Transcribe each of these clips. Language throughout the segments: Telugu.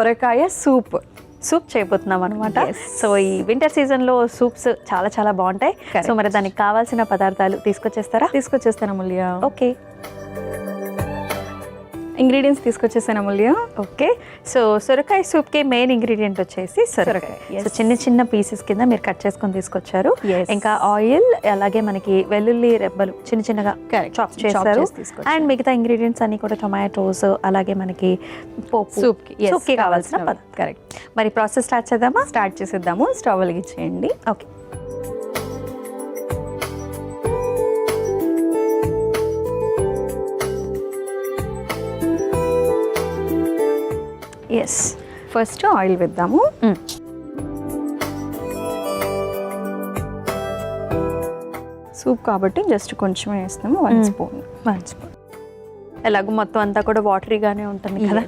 సొరకాయ సూప్ చేయబోతున్నాం అనమాట. సో ఈ వింటర్ సీజన్లో సూప్స్ చాలా చాలా బాగుంటాయి. సో మరి దానికి కావాల్సిన పదార్థాలు తీసుకొచ్చేస్తాను అమూల్య. ఓకే, ఇంగ్రీడియంట్స్ తీసుకొచ్చేసాను అమూల్య. ఓకే, సో సొరకాయ సూప్కి మెయిన్ ఇంగ్రీడియంట్ వచ్చేసి సొరకాయ. సో చిన్న చిన్న పీసెస్ కింద మీరు కట్ చేసుకొని తీసుకొచ్చారు. ఇంకా ఆయిల్, అలాగే మనకి వెల్లుల్లి రెబ్బలు చిన్న చిన్నగా చాప్ చేస్తారు. అండ్ మిగతా ఇంగ్రీడియంట్స్ అన్ని కూడా టొమాటోస్, అలాగే మనకి పోపు సూప్కి కావాల్సిన పదార్థాలు. కరెక్ట్. మరి ప్రాసెస్ స్టార్ట్ చేసేద్దాము. స్టవ్ వెలిగించేయండి. ఓకే, ఫస్ట్ ఆయిల్ వేద్దాము. సూప్ కాబట్టి జస్ట్ కొంచెం వేస్తాము. 1 స్పూన్. ఎలాగో మొత్తం అంతా కూడా వాటరీగానే ఉంటుంది కదా.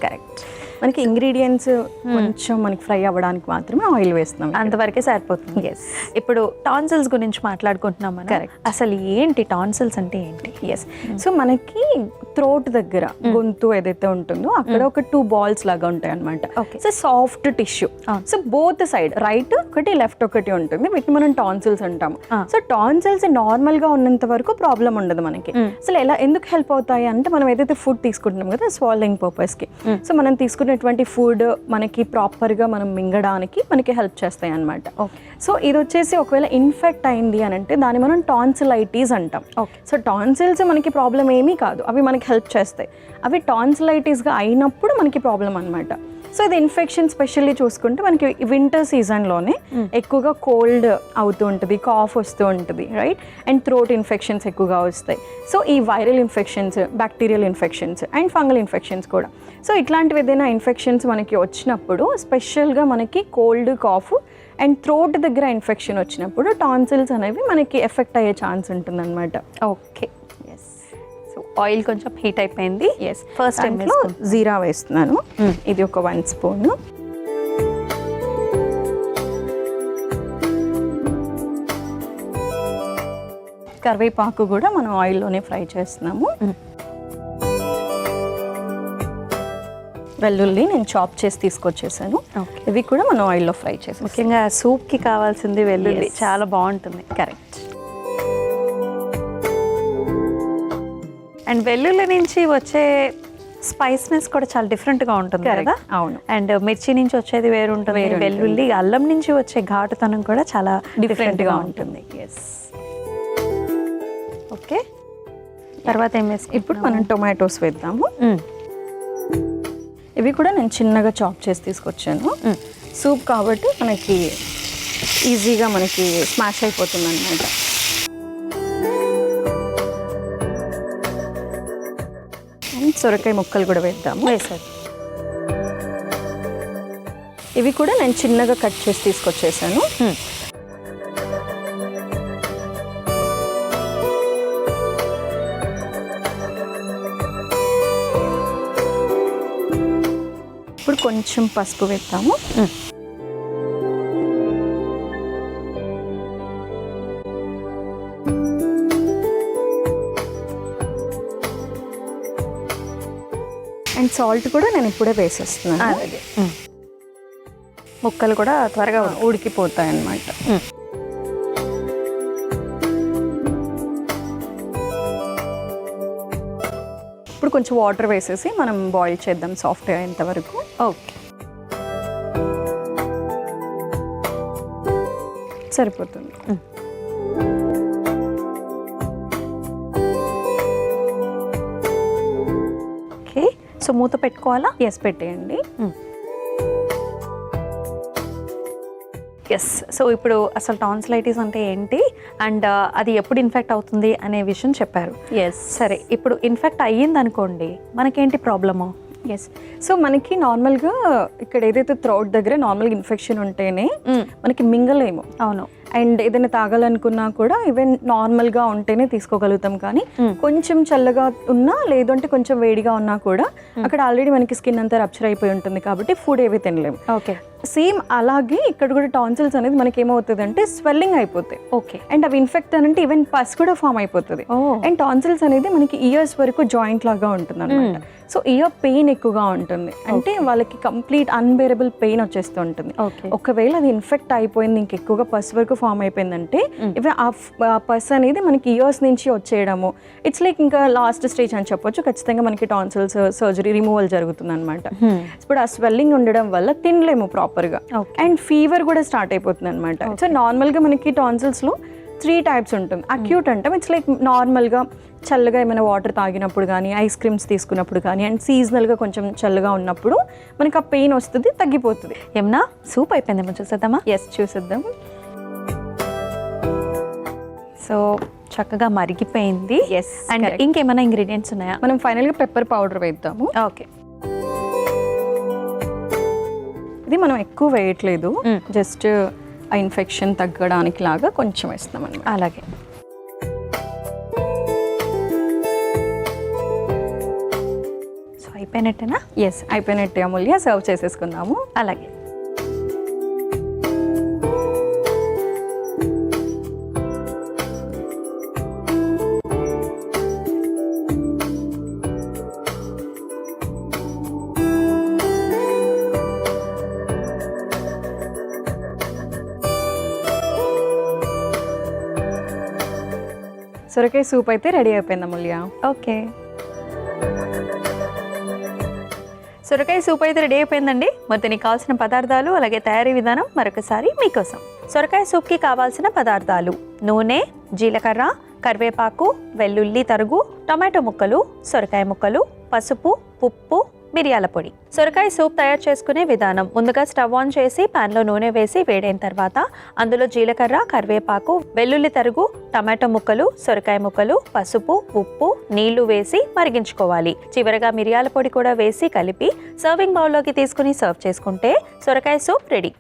కరెక్ట్. మనకి ఇంగ్రీడియంట్స్ కొంచెం మనకి ఫ్రై అవ్వడానికి మాత్రమే ఆయిల్ వేస్తున్నాం, అంతవరకే సరిపోతుంది. ఇప్పుడు టాన్సిల్స్ గురించి మాట్లాడుకుంటున్నాం మనం. అసలు ఏంటి టాన్సిల్స్ అంటే ఏంటి? సో మనకి థ్రోట్ దగ్గర గొంతు ఏదైతే ఉంటుందో అక్కడ ఒక 2 balls లాగా ఉంటాయి అనమాట. So soft tissue. So both side, right ఒకటి లెఫ్ట్ ఒకటి ఉంటుంది, వీటిని మనం టాన్సిల్స్ అంటాము. సో టాన్సిల్స్ నార్మల్ గా ఉన్నంత వరకు ప్రాబ్లం ఉండదు మనకి. అసలు ఎందుకు హెల్ప్ అవుతాయి అంటే, మనం ఏదైతే ఫుడ్ తీసుకుంటున్నాం కదా స్వాలింగ్ పర్పస్ కి, సో మనం తీసుకునేటువంటి ఫుడ్ మనకి ప్రాపర్ గా మనం మింగడానికి మనకి హెల్ప్ చేస్తాయి అనమాట. సో ఇది వచ్చేసి ఒకవేళ ఇన్ఫెక్ట్ అయింది అని అంటే దాన్ని మనం టాన్సిలైటిస్ అంటాం. సో టాన్సిల్స్ మనకి ప్రాబ్లం ఏమీ కాదు, అవి మనకి హెల్ప్ చేస్తాయి. అవి టాన్సిలైటిస్గా అయినప్పుడు మనకి ప్రాబ్లం అనమాట. సో ఇది ఇన్ఫెక్షన్ స్పెషల్లీ చూసుకుంటే మనకి వింటర్ సీజన్లోనే ఎక్కువగా కోల్డ్ అవుతూ ఉంటుంది, కాఫ్ వస్తూ ఉంటుంది, రైట్? అండ్ థ్రోట్ ఇన్ఫెక్షన్స్ ఎక్కువగా వస్తాయి. సో ఈ viral infections, bacterial infections and fungal infections కూడా. సో ఇట్లాంటివి ఏదైనా ఇన్ఫెక్షన్స్ మనకి వచ్చినప్పుడు, స్పెషల్గా మనకి కోల్డ్, కాఫ్ అండ్ థ్రోట్ దగ్గర ఇన్ఫెక్షన్ వచ్చినప్పుడు టాన్సిల్స్ అనేవి మనకి ఎఫెక్ట్ అయ్యే ఛాన్స్ ఉంటుంది అనమాట. ఓకే, సో ఆయిల్ కొంచెం హీట్ అయిపోయింది. ఫస్ట్ టైంలో జీరా వేస్తున్నాను. ఇది ఒక 1 స్పూన్. కరివేపాకు కూడా మనం ఆయిల్లోనే ఫ్రై చేస్తున్నాము. వెల్లుల్లి నేను చాప్ చేసి తీసుకొచ్చేసాను. ఇవి కూడా మనం ఆయిల్లో ఫ్రై చేసాం. ముఖ్యంగా సూప్కి కావాల్సింది వెల్లుల్లి, చాలా బాగుంటుంది. కరెక్ట్. అండ్ వెల్లుల్లి నుంచి వచ్చే స్పైస్నెస్ కూడా చాలా డిఫరెంట్గా ఉంటుంది కదా. అవును. అండ్ మిర్చి నుంచి వచ్చేది వేరు ఉంటుంది, వెల్లుల్లి, అల్లం నుంచి వచ్చే ఘాటుతనం కూడా చాలా డిఫరెంట్గా ఉంటుంది. ఓకే, తర్వాత ఏం వేసి ఇప్పుడు మనం టొమాటోస్ వేద్దాము. ఇవి కూడా నేను చిన్నగా చాప్ చేసి తీసుకొచ్చాను. సూప్ కాబట్టి మనకి ఈజీగా మనకి స్మాష్ అయిపోతుంది అన్నమాట. సొరకాయ ముక్కలు కూడా వేద్దాము. ఇవి కూడా నేను చిన్నగా కట్ చేసి తీసుకొచ్చేసాను. ఇప్పుడు కొంచెం పసుపు వేద్దాము. అండ్ సాల్ట్ కూడా నేను ఇప్పుడే వేసేస్తున్నాను. ముక్కలు కూడా త్వరగా ఉడికిపోతాయి అన్నమాట. ఇప్పుడు కొంచెం వాటర్ వేసేసి మనం బాయిల్ చేద్దాం సాఫ్ట్గా అయ్యేంత వరకు. ఓకే, సరిపోతుంది. ఓకే, సో మూత పెట్టుకోవాలా? పెట్టేయండి. సో ఇప్పుడు అసలు టాన్సిలైటిస్ అంటే ఏంటి, అండ్ అది ఎప్పుడు ఇన్ఫెక్ట్ అవుతుంది అనే విషయం చెప్పారు. సరే, ఇప్పుడు ఇన్ఫెక్ట్ అయ్యింది అనుకోండి, మనకేంటి ప్రాబ్లము? సో మనకి నార్మల్గా ఇక్కడ ఏదైతే థ్రోట్ దగ్గర నార్మల్గా ఇన్ఫెక్షన్ ఉంటేనే మనకి మింగలేము. అవును. అండ్ ఏదైనా తాగాలనుకున్నా కూడా ఈవెన్ నార్మల్గా ఉంటేనే తీసుకోగలుగుతాం. కానీ కొంచెం చల్లగా ఉన్నా, లేదంటే కొంచెం వేడిగా ఉన్నా కూడా అక్కడ ఆల్రెడీ మనకి స్కిన్ అంతా రప్చర్ అయిపోయి ఉంటుంది కాబట్టి ఫుడ్ ఏవి తినలేము. ఓకే. సేమ్ అలాగే ఇక్కడ కూడా టాన్సిల్స్ అనేది మనకి ఏమవుతుంది అంటే స్వెల్లింగ్ అయిపోతాయి. ఓకే. అండ్ అవి ఇన్ఫెక్ట్ అంటే ఈవెన్ పస్ కూడా ఫామ్ అయిపోతుంది. అండ్ టాన్సిల్స్ అనేది మనకి ఇయర్స్ వరకు జాయింట్ లాగా ఉంటుంది అనమాట. సో ఇయర్ పెయిన్ ఎక్కువగా ఉంటుంది, అంటే వాళ్ళకి కంప్లీట్ అన్బేరబుల్ పెయిన్ వచ్చేస్తూ ఉంటుంది. ఒకవేళ అది ఇన్ఫెక్ట్ అయిపోయింది, ఇంకెక్కువగా పస్ వరకు ఫామ్ అయిపోయిందంటే ఇవి ఆ పస్ అనేది మనకి ఇయర్స్ నుంచి వచ్చేయడము, ఇట్స్ లైక్ ఇంకా లాస్ట్ స్టేజ్ అని చెప్పొచ్చు. ఖచ్చితంగా మనకి టాన్సిల్స్ సర్జరీ రిమూవల్ జరుగుతుంది అనమాట. ఇప్పుడు ఆ స్వెల్లింగ్ ఉండడం వల్ల తినలేము ప్రాపర్గా, అండ్ ఫీవర్ కూడా స్టార్ట్ అయిపోతుంది అనమాట. సో నార్మల్గా మనకి టాన్సిల్స్లో 3 types ఉంటుంది. అక్యూట్ అంటే ఇట్స్ లైక్ నార్మల్గా చల్లగా ఏమైనా వాటర్ తాగినప్పుడు కానీ, ఐస్ క్రీమ్స్ తీసుకున్నప్పుడు కానీ, అండ్ సీజనల్గా కొంచెం చల్లగా ఉన్నప్పుడు మనకి ఆ పెయిన్ వస్తుంది, తగ్గిపోతుంది. ఏమన్నా సూప్ అయిపోయిందేమో చూసేద్దామా? ఎస్, చూసేద్దాం. సో చక్కగా మరిగిపోయింది. ఎస్. అండ్ ఇంకేమైనా ఇంగ్రీడియంట్స్ ఉన్నాయా? మనం ఫైనల్గా పెప్పర్ పౌడర్ వేద్దాము. ఓకే. ఇది మనం ఎక్కువ వేయట్లేదు, జస్ట్ ఆ ఇన్ఫెక్షన్ తగ్గడానికి లాగా కొంచెం వేస్తాం అన్నమాట. అలాగే. సో అయిపోయినట్టేనా? ఎస్, అయిపోయినట్టే అమూల్య. సర్వ్ చేసేసుకుందాము. అలాగే. సొరకాయ సూప్ అయితే రెడీ అయిపోయింది అమూల్య. ఓకే. సొరకాయ సూప్ అయితే రెడీ అయిపోయిందండి. మరి దీనికి కావాల్సిన పదార్థాలు అలాగే తయారీ విధానం మరొకసారి మీకోసం. సొరకాయ సూప్కి కావాల్సిన పదార్థాలు: నూనె, జీలకర్ర, కరివేపాకు, వెల్లుల్లి తరుగు, టొమాటో ముక్కలు, సొరకాయ ముక్కలు, పసుపు, ఉప్పు, మిరియాల పొడి. సొరకాయ సూప్ తయారు చేసుకునే విధానం: ముందుగా స్టవ్ ఆన్ చేసి ప్యాన్లో నూనె వేసి వేడైన తర్వాత అందులో జీలకర్ర, కరివేపాకు, వెల్లుల్లి తరుగు, టమాటో ముక్కలు, సొరకాయ ముక్కలు, పసుపు, ఉప్పు, నీళ్లు వేసి మరిగించుకోవాలి. చివరగా మిరియాల పొడి కూడా వేసి కలిపి సర్వింగ్ బౌల్లోకి తీసుకుని సర్వ్ చేసుకుంటే సొరకాయ సూప్ రెడీ.